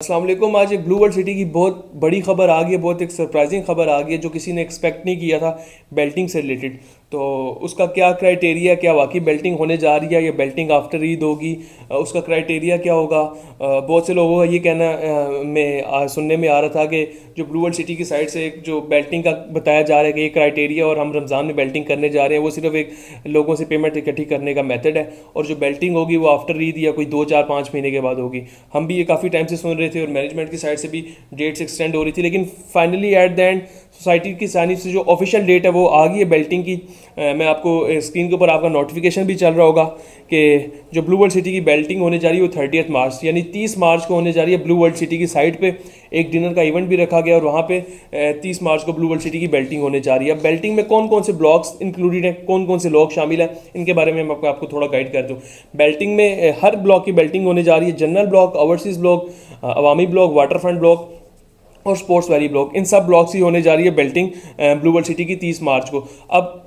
अस्सलाम वालेकुम। आज एक ब्लू वर्ल्ड सिटी की बहुत बड़ी खबर आ गई है, बहुत एक सरप्राइजिंग खबर आ गई है जो किसी ने एक्सपेक्ट नहीं किया था बेल्टिंग से रिलेटेड। तो उसका क्या क्राइटेरिया, क्या वाकई बेल्टिंग होने जा रही है या बेल्टिंग आफ्टर ईद होगी, उसका क्राइटेरिया क्या होगा। बहुत से लोगों का ये कहना सुनने में आ रहा था कि जो ब्लू वर्ल्ड सिटी की साइड से एक जो बेल्टिंग का बताया जा रहा है कि ये क्राइटेरिया और हम रमज़ान में बेल्टिंग करने जा रहे हैं, वो सिर्फ एक लोगों से पेमेंट इकट्ठी करने का मेथड है। और जो बेल्टिंग होगी वो आफ्टर ईद या कोई 2 4 5 महीने के बाद होगी। हम भी ये काफ़ी टाइम से सुन रहे थे और मैनेजमेंट की साइड से भी डेट्स एक्सटेंड हो रही थी, लेकिन finally at the end society की जानिब से जो ऑफिशियल डेट है वो आ गई है बेल्टिंग की। मैं आपको स्क्रीन के ऊपर आपका नोटिफिकेशन भी चल रहा होगा कि जो ब्लू वर्ल्ड सिटी की बेल्टिंग होने जा रही है वो 30 मार्च यानी 30 मार्च को होने जा रही है। ब्लू वर्ल्ड सिटी की साइड पे एक डिनर का इवेंट भी रखा गया और वहाँ पे 30 मार्च को ब्लू वर्ल्ड सिटी की बेल्टिंग होने जा रही है। बेल्टिंग में कौन कौन से ब्लॉक्स इंक्लूडेड हैं, कौन कौन से लोग शामिल हैं, इनके बारे में मैं आपको थोड़ा गाइड कर दूँ। बेल्टिंग में हर ब्लॉक की बेल्टिंग होने जा रही है। जनरल ब्लॉक, ओवरसीज ब्लॉक, अवामी ब्लॉक, वाटर फ्रंट ब्लॉक और स्पोर्ट्स वैली ब्लॉक, इन सब ब्लॉक्स ही होने जा रही है बेल्टिंग ब्लू वर्ल्ड सिटी की 30 मार्च को। अब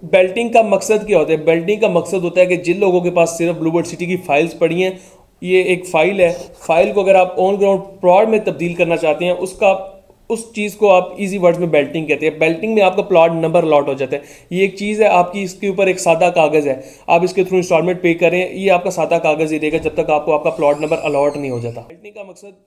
बेल्टिंग का मकसद क्या होता है? बेल्टिंग का मकसद होता है कि जिन लोगों के पास सिर्फ ब्लू वर्ल्ड सिटी की फाइल्स पड़ी हैं, ये एक फाइल है, फाइल को अगर आप ऑन ग्राउंड प्लॉट में तब्दील करना चाहते हैं, उसका उस चीज़ को आप इजी वर्ड्स में बेल्टिंग कहते हैं। बेल्टिंग में आपका प्लॉट नंबर अलॉट हो जाता है। ये एक चीज़ है आपकी, इसके ऊपर एक सादा कागज़ है, आप इसके थ्रू इंस्टॉलमेंट पे करें, ये आपका सादा कागज़ ही देगा जब तक आपको आपका प्लॉट नंबर अलॉट नहीं हो जाता। बेल्टिंग का मकसद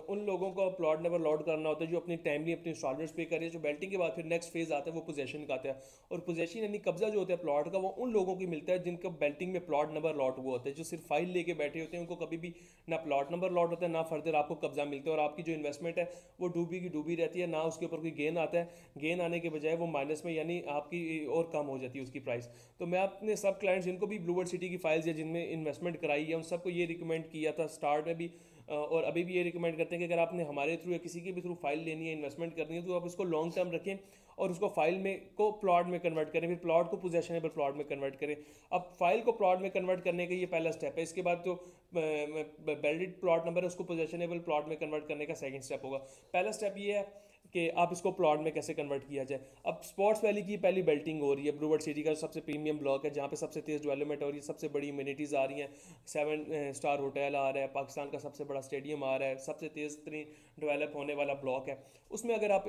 उन लोगों को प्लॉट नंबर अलॉट करना होता है जो अपनी टाइमली अपनी इंस्टॉलमेंट्स पे करें। जो बेल्टिंग के बाद फिर नेक्स्ट फेज आता है वो पोजेशन का आता है, और पोजेशन यानी कब्जा जो होता है प्लॉट का, वो उन लोगों की मिलता है जिनका बेल्टिंग में प्लॉट नंबर अलॉट हुआ होता है। जो सिर्फ फाइल लेके बैठे होते हैं उनको कभी भी ना प्लॉट नंबर अलॉट होता है, ना फर्दर आपको कब्जा मिलता है, और आपकी जो इन्वेस्टमेंट है वो डूबी की डूबी रहती है, ना उसके ऊपर कोई गेन आता है। गेन आने के बजाय वो माइनस में, यानी आपकी और कम हो जाती है उसकी प्राइस। तो मैं अपने सब क्लाइंट्स जिनको भी ब्लू वर्ल्ड सिटी की फाइल्स या जिनमें इन्वेस्टमेंट कराई है उन सबको ये रिकमेंड किया था स्टार्ट में भी, और अभी भी ये रिकमेंड करते हैं कि अगर आपने हमारे थ्रू या किसी के भी थ्रू फाइल लेनी है, इन्वेस्टमेंट करनी है, तो आप उसको लॉन्ग टर्म रखें और उसको फाइल में को प्लॉट में कन्वर्ट करें, फिर प्लॉट को पोजेशनेबल प्लॉट में कन्वर्ट करें। अब फाइल को प्लॉट में कन्वर्ट करने का ये पहला स्टेप है। इसके बाद जो बेल्टेड प्लॉट नंबर है उसको पोजेशनेबल प्लॉट में कन्वर्ट करने का सेकंड स्टेप होगा। पहला स्टेप ये है कि आप इसको प्लॉट में कैसे कन्वर्ट किया जाए। अब स्पोर्ट्स वैली की पहली बेल्टिंग हो रही है। ब्लू वर्ल्ड सिटी का सबसे प्रीमियम ब्लॉक है जहाँ पे सबसे तेज़ डेवलपमेंट हो रही है, सबसे बड़ी इम्यूनिटीज़ आ रही हैं। 7 स्टार होटल आ रहा है, पाकिस्तान का सबसे बड़ा स्टेडियम आ रहा है, सबसे तेज़ तरीन डेवलप होने वाला ब्लॉक है। उसमें अगर आप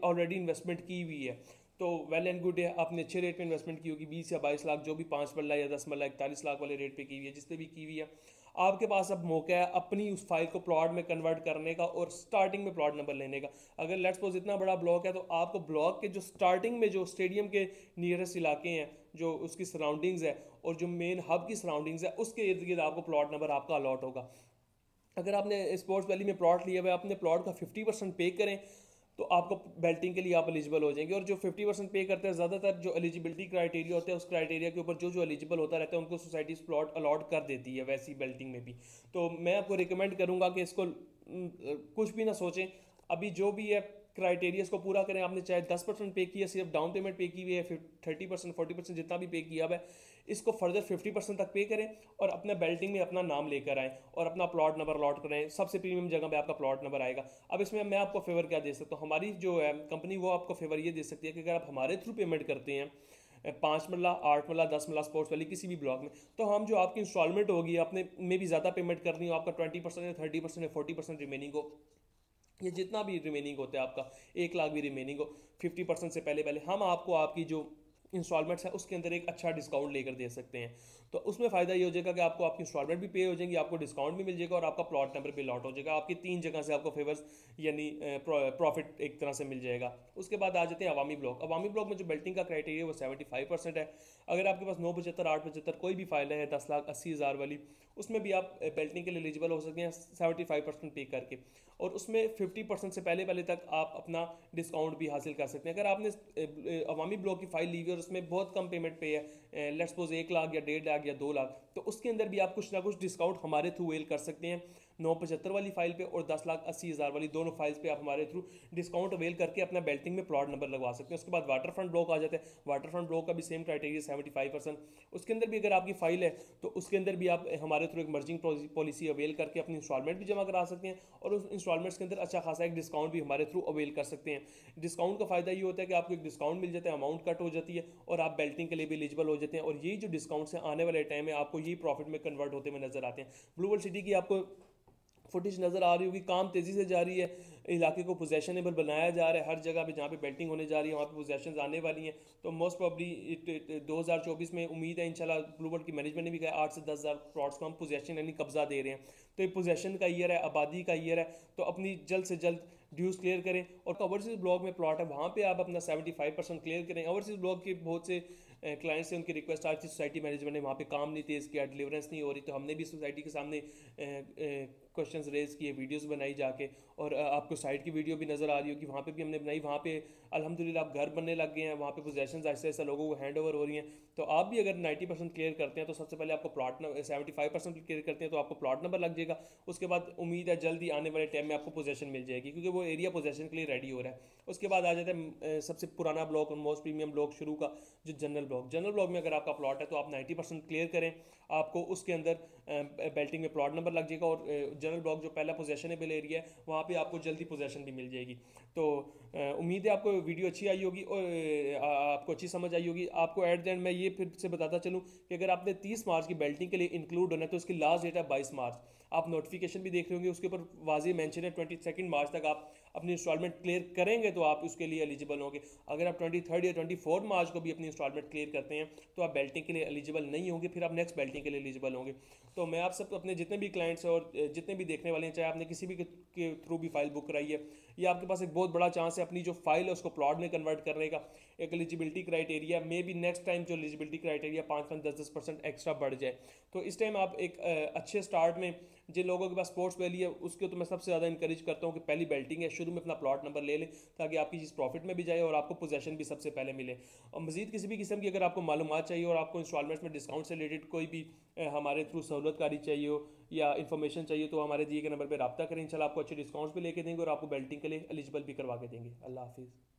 ऑलरेडी इन्वेस्टमेंट की हुई है तो वेल एंड गुड है, आपने अच्छे रेट पे इन्वेस्टमेंट की होगी, 20 या 22 लाख, जो भी 5 मरला या 10 मरला 41 लाख वाले रेट पे की हुई है, जिसने भी की हुई है, आपके पास अब मौका है अपनी उस फाइल को प्लॉट में कन्वर्ट करने का और स्टार्टिंग में प्लॉट नंबर लेने का। अगर लेट्स सपोज इतना बड़ा ब्लॉक है तो आपको ब्लॉक के जो स्टार्टिंग में जो स्टेडियम के नियरेस्ट इलाके हैं, जो उसकी सराउंडिंग्स है और जो मेन हब की सराउंडिंग्स है, उसके इर्द गिर्द आपको प्लॉट नंबर आपका अलॉट होगा। अगर आपने स्पोर्ट्स वैली में प्लॉट लिया हुआ है, अपने प्लॉट का 50% पे करें तो आपको बेल्टिंग के लिए आप एलिजिबल हो जाएंगे। और जो 50% पे करते हैं, ज़्यादातर जो एलिजिबिलिटी क्राइटेरिया होता है, उस क्राइटेरिया के ऊपर जो जो एलिजिबल होता रहता है उनको सोसाइटीज़ प्लॉट अलॉट कर देती है वैसी बेल्टिंग में भी। तो मैं आपको रिकमेंड करूँगा कि इसको कुछ भी ना सोचें, अभी जो भी है क्राइटेरियाज को पूरा करें। आपने चाहे 10% पे किया, सिर्फ डाउन पेमेंट पे की हुई है, फिर 30% 40% जितना भी पे किया हुआ है, इसको फर्दर 50% तक पे करें और अपने बेल्टिंग में अपना नाम लेकर आएँ और अपना प्लॉट नंबर अलॉट कराएं। सबसे प्रीमियम जगह पे आपका प्लॉट नंबर आएगा। अब इसमें मैं आपको फेवर क्या दे सकता हूँ, हमारी जो है कंपनी वो आपको फेवर ये दे सकती है कि अगर आप हमारे थ्रू पेमेंट करते हैं 5 मरला, 8 मरला, 10 मरला स्पोर्ट्स वाली किसी भी ब्लॉक में, तो हम जो आपकी इंस्टॉलमेंट होगी, आपने में भी ज़्यादा पेमेंट करनी हो, आपका 20% या 30% या 40% रिमेनिंग हो, ये जितना भी रिमेनिंग होता है आपका, 1 लाख भी रिमेनिंग हो, 50% से पहले पहले हम आपको आपकी जो इंस्टॉलमेंट्स है उसके अंदर एक अच्छा डिस्काउंट लेकर दे सकते हैं। तो उसमें फ़ायदा ये हो जाएगा कि आपको आपकी इंस्टॉलमेंट भी पे हो जाएंगी, आपको डिस्काउंट भी मिल जाएगा और आपका प्लॉट नंबर भी लॉट हो जाएगा। आपकी 3 जगह से आपको फेवर्स यानी प्रॉफिट एक तरह से मिल जाएगा। उसके बाद आ जाते हैं अवामी ब्लॉक। अवामी ब्लॉक में जो बेल्टिंग का क्राइटेरिया है वो 75% है। अगर आपके पास 975, 875 कोई भी फाइल है 10,80,000 वाली, उसमें भी आप बेल्टिंग के लिए एलिजिबल हो सकते हैं 75% पे करके, और उसमें 50% से पहले पहले तक आप अपना डिस्काउंट भी हासिल कर सकते हैं। अगर आपने अवामी ब्लॉक की फाइल ली हुई है और उसमें बहुत कम पेमेंट पे है, लेट्स सपोज 1 लाख या 1.5 लाख या 2 लाख, तो उसके अंदर भी आप कुछ ना कुछ डिस्काउंट हमारे थ्रू वेल कर सकते हैं। 975 वाली फाइल पे और 10,80,000 वाली दोनों फाइल्स पे आप हमारे थ्रू डिस्काउंट अवेल करके अपना बेल्टिंग में प्लॉट नंबर लगवा सकते हैं। उसके बाद वाटर फ्रंट ब्लॉक आ जाते हैं। वाटर फ्रंट ब्लॉक का भी सेम क्राइटेरिया 75%। उसके अंदर भी अगर आपकी फाइल है तो उसके अंदर भी आप हमारे थ्रू एक मर्जिंग पॉलिसी अवेल करके अपनी इंस्टॉलमेंट भी जमा करा सकते हैं और उस इंस्टॉलमेंट्स के अंदर अच्छा खासा एक डिस्काउंट भी हमारे थ्रू अवेल कर सकते हैं। डिस्काउंट का फायदा ये होता है कि आपको एक डिस्काउंट मिल जाता है, अमाउंट कट हो जाती है और आप बेल्टिंग के लिए भी एलिजिबल हो जाते हैं, और यही जो डिस्काउंट्स हैं आने वाले टाइम में आपको यही प्रॉफिट में कन्वर्ट होते हुए नजर आते हैं। ब्लू वर्ल्ड सिटी की आपको फुटेज नज़र आ रही होगी, काम तेज़ी से जारी है, इलाके को पोजेशनेबल बनाया जा रहा है, हर जगह पे जहाँ पे बेल्टिंग होने जा रही है वहाँ पे पोजेशन आने वाली हैं। तो मोस्ट प्रॉब्ली 2024 में उम्मीद है इंशाल्लाह ब्लू वर्ल्ड की मैनेजमेंट ने भी कहा 8 से 10 हज़ार प्लॉट्स को हम पोजेशन यानी कब्जा दे रहे हैं। तो ये पोजेशन का ईयर है, आबादी का ईयर है, तो अपनी जल्द से जल्द ड्यूज़ क्लियर करें। और ओवरसीज ब्लॉक में प्लॉट है वहाँ पे आप अपना 75% क्लियर करें। ओवरसीज ब्लॉक के बहुत से क्लाइंट्स से उनकी रिक्वेस्ट आ रही थी, सोसाइटी मैनेजमेंट ने वहाँ पे काम नहीं तेज़ किया, डिलीवरेंस नहीं हो रही, तो हमने भी सोसाइटी के सामने क्वेश्चंस रेज किए, वीडियोस बनाई जाके, और आपको साइट की वीडियो भी नज़र आ रही हो कि वहाँ पे भी हमने बनाई। वहाँ पे अल्हम्दुलिल्लाह आप घर बनने लग गए हैं, वहाँ पे पोजेशन ऐसे ऐसे लोगों को हैंड ओवर हो रही हैं। तो आप भी अगर 90% क्लियर करते हैं तो सबसे पहले आपको प्लॉट 75% क्लियर करते हैं तो आपको प्लॉट नंबर लग जाएगा। उसके बाद उम्मीद है जल्दी आने वाले टाइम में आपको पोजेशन मिल जाएगी, क्योंकि वो एरिया पोजेशन के लिए रेडी हो रहा है। उसके बाद आ जाता है सबसे पुराना ब्लॉक और मोस्ट प्रीमियम ब्लॉक शुरू का, जो जनरल ब्लॉक। जनरल ब्लॉक में अगर आपका प्लॉट है तो आप 90% क्लियर करें, आपको उसके अंदर बेल्टिंग में प्लॉट नंबर लग जाएगा, और जनरल ब्लॉक जो पहला पोजेशनेबल एरिया है वहाँ पे आपको जल्दी पोजेशन भी मिल जाएगी। तो उम्मीद है आपको वीडियो अच्छी आई होगी और आपको अच्छी समझ आई होगी। आपको एट द एंड मैं ये फिर से बताता चलूँ कि अगर आपने 30 मार्च की बेल्टिंग के लिए इंक्लूड होना है तो उसकी लास्ट डेट है 22 मार्च। आप नोटिफिकेशन भी देख रहे होंगे, उसके ऊपर वाज़ेह मेंशन है 22 मार्च तक आप अपनी इंस्टॉलमेंट क्लियर करेंगे तो आप उसके लिए एलिजिबल होंगे। अगर आप 23 या 24 मार्च को भी अपनी इंस्टॉलमेंट क्लियर करते हैं तो आप बेल्टिंग के लिए एलिजिबल नहीं होंगे, फिर आप नेक्स्ट बेल्टिंग के लिए एलिजिबल होंगे। तो मैं आप सब अपने जितने भी क्लाइंट्स और जितने भी देखने वाले हैं, चाहे आपने किसी भी के थ्रू भी फाइल बुक कराई है, या आपके पास एक बहुत बड़ा चांस है अपनी जो फाइल है उसको प्लॉट में कन्वर्ट करने का। एक eligibility criteria may be next time जो एलिजिबिलिटी क्राइटेरिया 5-10% एक्स्ट्रा बढ़ जाए। तो इस टाइम आप एक अच्छे स्टार्ट में, जिन लोगों के पास स्पोर्ट्स वैली है उसके तो मैं सबसे ज़्यादा इंकरेज करता हूँ कि पहली बेल्टिंग है, शुरू में अपना प्लॉट नंबर ले लें ताकि आपकी चीज़ प्रॉफिट में भी जाए और आपको पोजेशन भी सबसे पहले मिले। और मजीद किसी भी किस्म की अगर आपको मालूमात चाहिए और आपको इंस्टॉलमेंट्स में डिस्काउंट से रिलेटेड कोई भी हमारे थ्रू सहूलतकारी चाहिए हो या इन्फॉर्मेशन चाहिए तो हमारे दिए गए नंबर पर रब्ता करें। इंशाल्लाह आपको अच्छे डिस्काउंट्स भी लेके देंगे और आपको बेल्टिंग के लिए एलिजिबल भी करवा के देंगे। अल्लाह हाफिज़।